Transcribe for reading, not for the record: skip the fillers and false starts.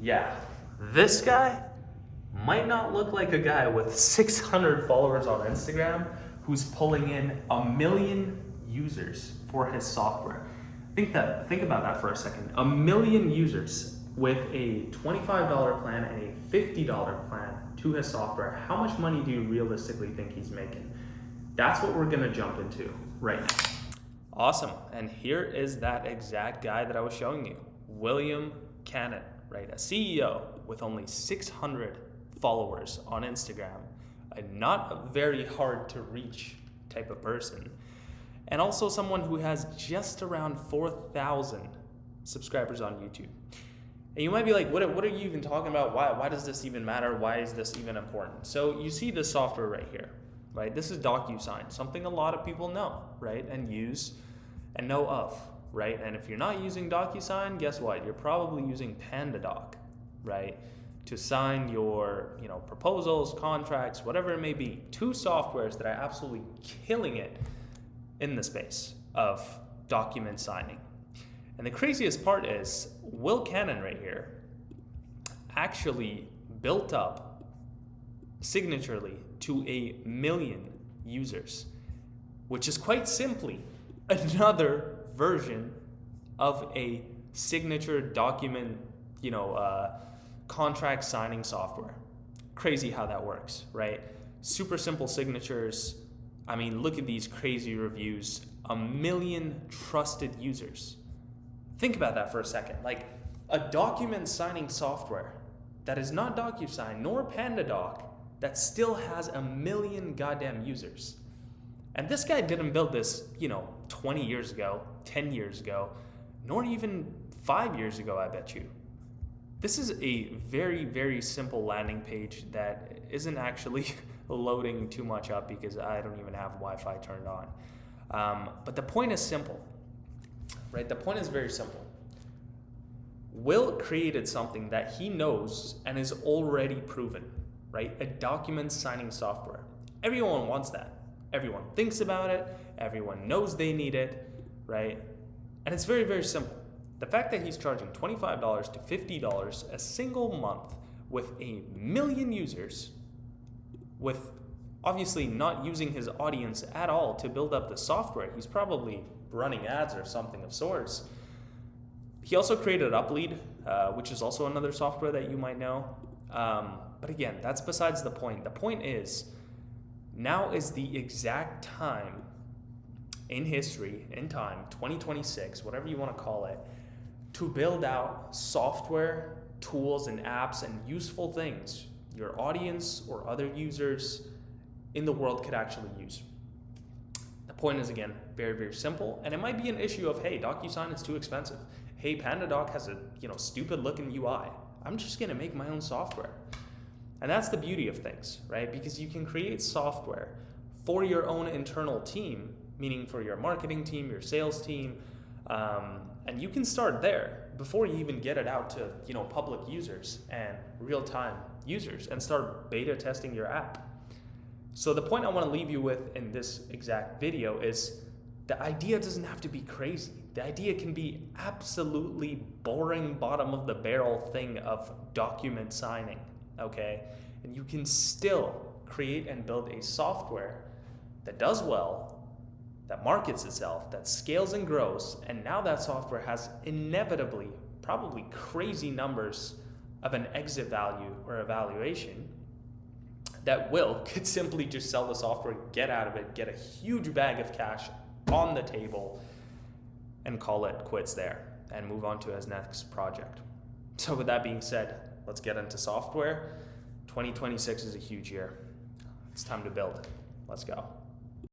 Yeah, this guy might not look like a guy with 600 followers on Instagram who's pulling in 1 million users for his software. Think about that for a second. 1 million users with a $25 plan and a $50 plan to his software. How much money do you realistically think he's making? That's what we're gonna jump into right now. Awesome, and here is that exact guy that I was showing you, William Cannon, right? A CEO with only 600 followers on Instagram, a not very hard to reach type of person, and also someone who has just around 4,000 subscribers on YouTube. And you might be like, what are you even talking about? Why does this even matter? Why is this even important? So you see this software right here, right? This is DocuSign, something a lot of people know, right? And use and know of, right? And if you're not using DocuSign, guess what? You're probably using PandaDoc, right? To sign your, proposals, contracts, whatever it may be. Two softwares that are absolutely killing it in the space of document signing. And the craziest part is Will Cannon right here actually built up Signaturely to 1 million users, which is quite simply another version of a signature document, contract signing software. Crazy how that works, right? Super simple signatures. I mean, look at these crazy reviews. 1 million trusted users. Think about that for a second. Like a document signing software that is not DocuSign nor PandaDoc that still has 1 million goddamn users. And this guy didn't build this, 20 years ago, 10 years ago, nor even 5 years ago, I bet you. This is a very, very simple landing page that isn't actually loading too much up because I don't even have Wi-Fi turned on. But the point is simple, right? The point is very simple. Will created something that he knows and is already proven, right? A document signing software. Everyone wants that. Everyone thinks about it. Everyone knows they need it, right? And it's very, very simple. The fact that he's charging $25 to $50 a single month with 1 million users, with obviously not using his audience at all to build up the software. He's probably running ads or something of sorts. He also created Uplead, which is also another software that you might know. But again, that's besides the point. The point is, now is the exact time in history, in time, 2026, whatever you want to call it, to build out software, tools, and apps and useful things your audience or other users in the world could actually use. The point is, again, very, very simple. And it might be an issue of, hey, DocuSign is too expensive. Hey, PandaDoc has a stupid looking UI. I'm just going to make my own software. And that's the beauty of things, right? Because you can create software for your own internal team, meaning for your marketing team, your sales team, and you can start there before you even get it out to public users and real-time users and start beta testing your app. So the point I want to leave you with in this exact video is the idea doesn't have to be crazy. The idea can be absolutely boring, bottom of the barrel thing of document signing, okay? And you can still create and build a software that does well, that markets itself, that scales and grows, and now that software has inevitably, probably crazy numbers of an exit value or evaluation that Will could simply just sell the software, get out of it, get a huge bag of cash on the table, and call it quits there and move on to his next project. So with that being said, let's get into software. 2026 is a huge year. It's time to build. Let's go.